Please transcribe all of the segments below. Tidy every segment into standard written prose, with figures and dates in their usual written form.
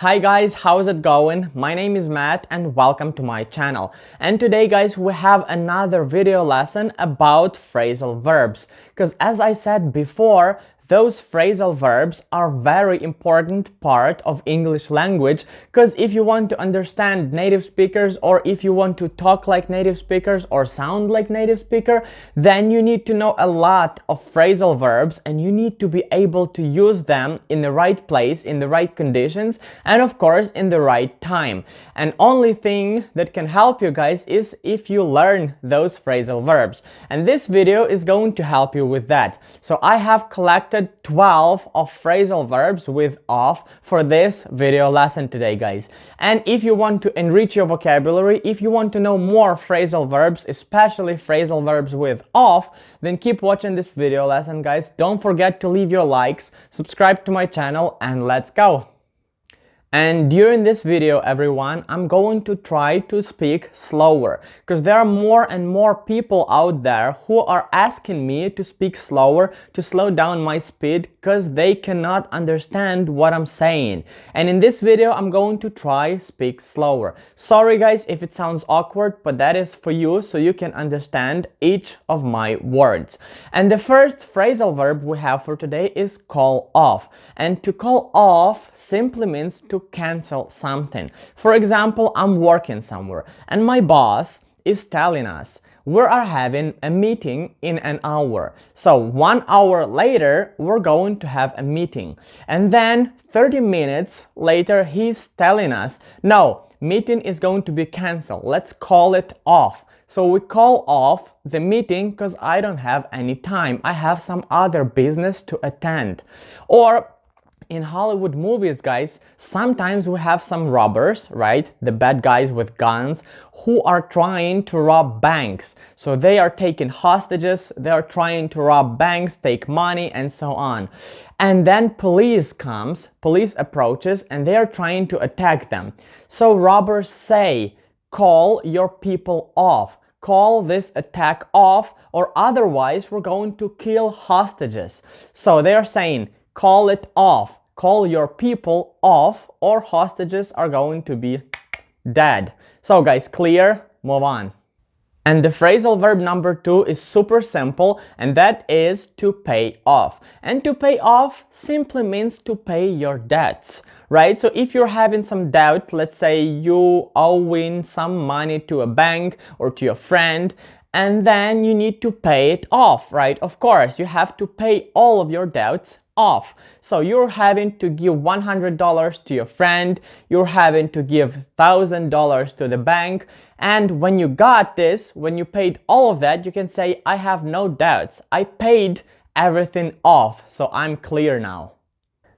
Hi guys, how's it going? My name is Matt and welcome to my channel. And today guys, we have another video lesson about phrasal verbs. Because as I said before, those phrasal verbs are very important part of English language, because if you want to understand native speakers, or if you want to talk like native speakers or sound like native speaker, then you need to know a lot of phrasal verbs and you need to be able to use them in the right place, in the right conditions, and of course in the right time. And only thing that can help you guys is if you learn those phrasal verbs. And this video is going to help you with that. So I have collected 12 of phrasal verbs with of for this video lesson today, guys. And if you want to enrich your vocabulary, if you want to know more phrasal verbs, especially phrasal verbs with of, then keep watching this video lesson, guys. Don't forget to leave your likes, subscribe to my channel, and let's go. And during this video, everyone, I'm going to try to speak slower, because there are more and more people out there who are asking me to speak slower, to slow down my speed, because they cannot understand what I'm saying. And in this video, I'm going to try speak slower. Sorry guys if it sounds awkward, but that is for you so you can understand each of my words. And the first phrasal verb we have for today is call off. And to call off simply means to cancel something. For example, I'm working somewhere and my boss is telling us we are having a meeting in an hour. So 1 hour later, we're going to have a meeting. And then 30 minutes later, he's telling us, no, meeting is going to be canceled. Let's call it off. So we call off the meeting because I don't have any time. I have some other business to attend. Or in Hollywood movies, guys, sometimes we have some robbers, right? The bad guys with guns who are trying to rob banks. So they are taking hostages, they are trying to rob banks, take money, and so on. And then police approaches, and they are trying to attack them. So robbers say, call your people off. Call this attack off, or otherwise we're going to kill hostages. So they are saying, call it off, call your people off, or hostages are going to be dead. So guys, clear? Move on. And the phrasal verb number 2 is super simple, and that is to pay off. And to pay off simply means to pay your debts, right? So if you're having some debt, let's say you owing some money to a bank or to your friend, and then you need to pay it off, right? Of course, you have to pay all of your debts off. So you're having to give $100 to your friend, you're having to give $1,000 to the bank, and when you got this, when you paid all of that, you can say, I have no debts. I paid everything off, so I'm clear now.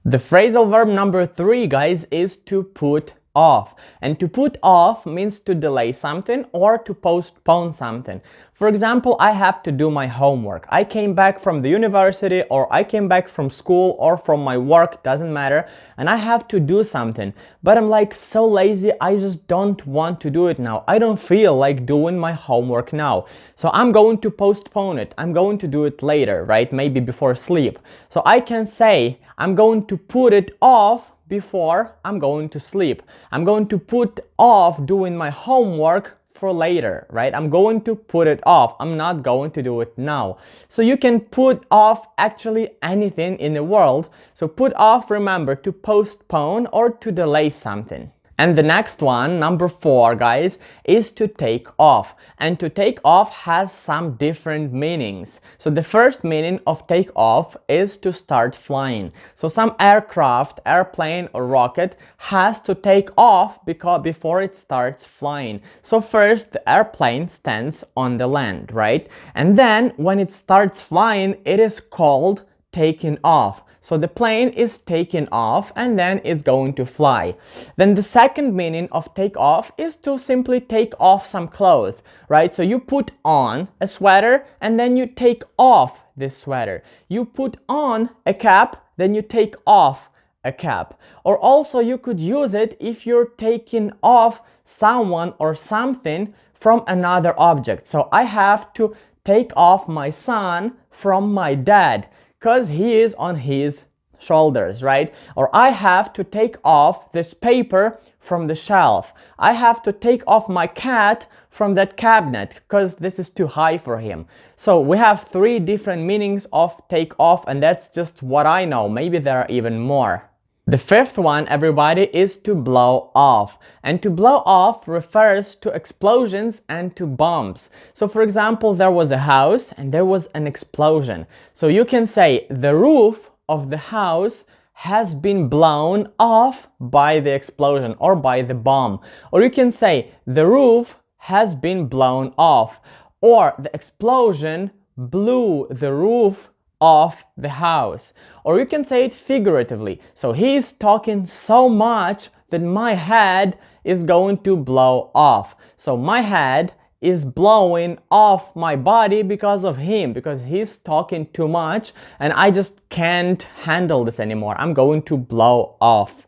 The phrasal verb number 3, guys, is to put off. And to put off means to delay something or to postpone something. For example, I have to do my homework. I came back from the university, or I came back from school or from my work, doesn't matter, and I have to do something. But I'm like so lazy, I just don't want to do it now. I don't feel like doing my homework now. So I'm going to postpone it. I'm going to do it later, right? Maybe before sleep. So I can say I'm going to put it off before I'm going to sleep. I'm going to put off doing my homework for later, right? I'm going to put it off. I'm not going to do it now. So you can put off actually anything in the world. So put off, remember, to postpone or to delay something. And the next one, number 4, guys, is to take off. And to take off has some different meanings. So the first meaning of take off is to start flying. So some aircraft, airplane or rocket has to take off before it starts flying. So first the airplane stands on the land, right? And then when it starts flying, it is called taking off. So the plane is taking off and then it's going to fly. Then the second meaning of take off is to simply take off some clothes, right? So you put on a sweater and then you take off this sweater. You put on a cap, then you take off a cap. Or also you could use it if you're taking off someone or something from another object. So I have to take off my son from my dad, because he is on his shoulders, right? Or I have to take off this paper from the shelf. I have to take off my cat from that cabinet because this is too high for him. So we have three different meanings of take off, and that's just what I know. Maybe there are even more. The fifth one, everybody, is to blow off. And to blow off refers to explosions and to bombs. So for example, there was a house and there was an explosion. So you can say the roof of the house has been blown off by the explosion or by the bomb. Or you can say the roof has been blown off, or the explosion blew the roof off the house. Or you can say it figuratively. So he is talking so much that my head is going to blow off. So my head is blowing off my body because of him, because he's talking too much and I just can't handle this anymore. I'm going to blow off.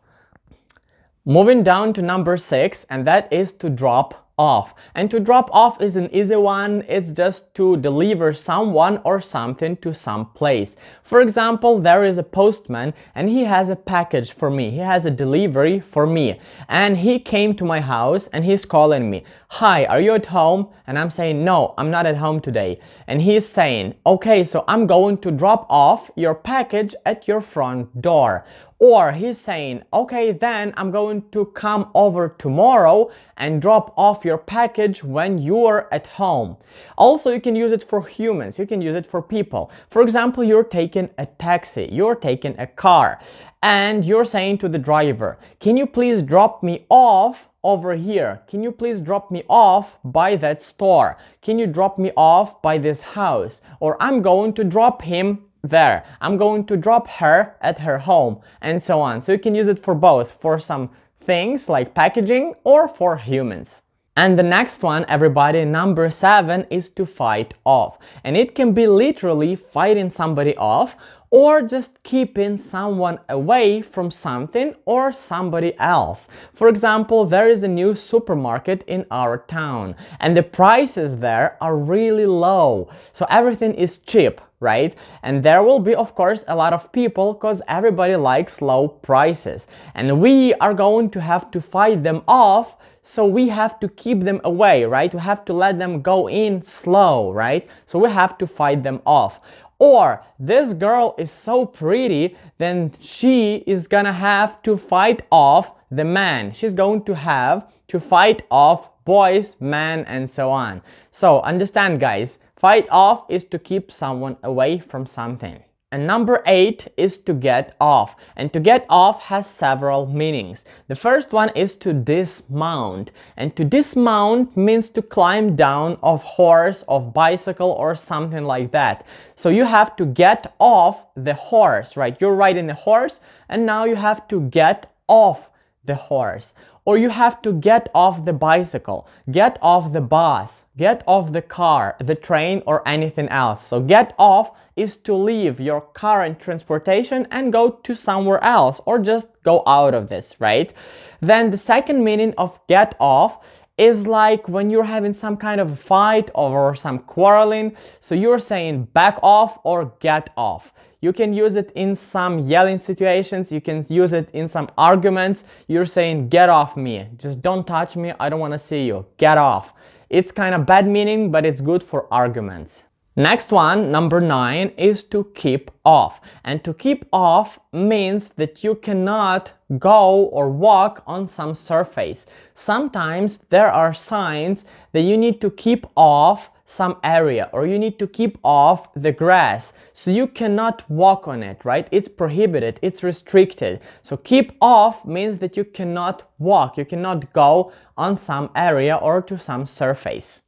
Moving down to number 6, and that is to drop off. And to drop off is an easy one. It's just to deliver someone or something to some place. For example, there is a postman and he has a package for me. He has a delivery for me. And he came to my house and he's calling me. Hi, are you at home? And I'm saying, no, I'm not at home today. And he's saying, okay, so I'm going to drop off your package at your front door. Or he's saying, okay, then I'm going to come over tomorrow and drop off your package when you're at home. Also, you can use it for humans. You can use it for people. For example, you're taking a taxi, you're taking a car, and you're saying to the driver, can you please drop me off over here? Can you please drop me off by that store? Can you drop me off by this house? Or I'm going to drop him there. I'm going to drop her at her home, and so on. So you can use it for both, for some things like packaging or for humans. And the next one, everybody, number 7, is to fight off. And it can be literally fighting somebody off, or just keeping someone away from something or somebody else. For example, there is a new supermarket in our town and the prices there are really low. So everything is cheap, right? And there will be, of course, a lot of people because everybody likes low prices. And we are going to have to fight them off. So we have to keep them away, right? We have to let them go in slow, right? So we have to fight them off. Or this girl is so pretty, then she is gonna have to fight off the man. She's going to have to fight off boys, men, and so on. So understand, guys, fight off is to keep someone away from something. And number 8 is to get off. And to get off has several meanings. The first one is to dismount. And to dismount means to climb down of horse, of bicycle, or something like that. So you have to get off the horse, right? You're riding a horse and now you have to get off the horse. Or you have to get off the bicycle, get off the bus, get off the car, the train, or anything else. So get off is to leave your current transportation and go to somewhere else, or just go out of this, right? Then the second meaning of get off is like when you're having some kind of a fight or some quarreling. So you're saying back off or get off. You can use it in some yelling situations. You can use it in some arguments. You're saying, get off me. Just don't touch me. I don't want to see you. Get off. It's kind of bad meaning, but it's good for arguments. Next one, number 9, is to keep off. And to keep off means that you cannot go or walk on some surface. Sometimes there are signs that you need to keep off some area, or you need to keep off the grass, so you cannot walk on it, right? It's prohibited, it's restricted. So keep off means that you cannot walk, you cannot go on some area or to some surface.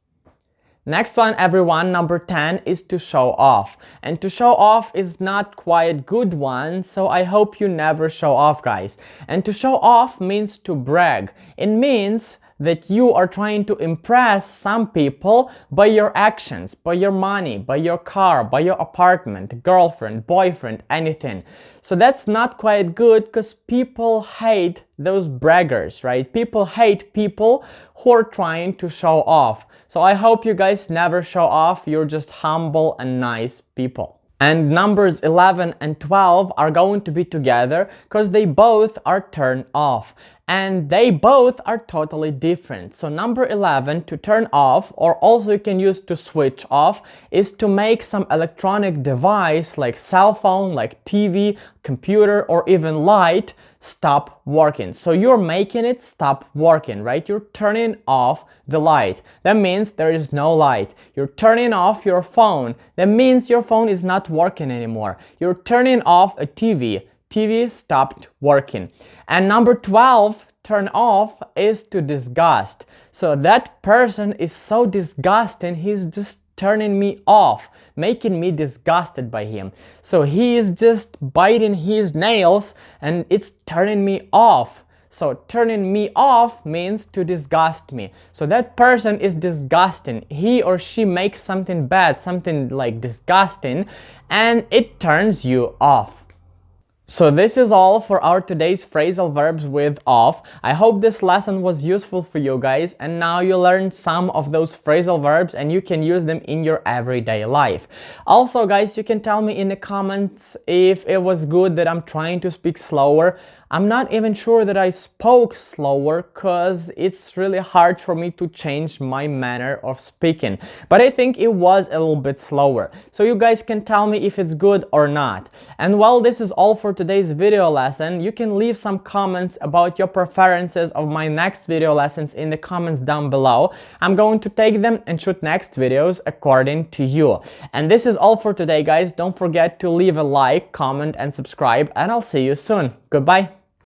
Next one, everyone, number 10, is to show off. And to show off is not quite good one, so I hope you never show off, guys. And to show off means to brag. It means that you are trying to impress some people by your actions, by your money, by your car, by your apartment, girlfriend, boyfriend, anything. So that's not quite good because people hate those braggers, right? People hate people who are trying to show off. So I hope you guys never show off. You're just humble and nice people. And numbers 11 and 12 are going to be together because they both are turned off. And they both are totally different. So number 11, to turn off, or also you can use to switch off, is to make some electronic device like cell phone, like TV, computer, or even light stop working. So you're making it stop working, right? You're turning off the light. That means there is no light. You're turning off your phone. That means your phone is not working anymore. You're turning off a TV. TV stopped working. And number 12, turn off, is to disgust. So that person is so disgusting, he's just turning me off, making me disgusted by him. So he is just biting his nails and it's turning me off. So turning me off means to disgust me. So that person is disgusting. He or she makes something bad, something like disgusting, and it turns you off. So this is all for our today's phrasal verbs with off. I hope this lesson was useful for you guys, and now you learned some of those phrasal verbs and you can use them in your everyday life. Also guys, you can tell me in the comments if it was good that I'm trying to speak slower. I'm not even sure that I spoke slower because it's really hard for me to change my manner of speaking. But I think it was a little bit slower. So you guys can tell me if it's good or not. And while this is all for today's video lesson, you can leave some comments about your preferences of my next video lessons in the comments down below. I'm going to take them and shoot next videos according to you. And this is all for today guys. Don't forget to leave a like, comment and subscribe, and I'll see you soon. Goodbye.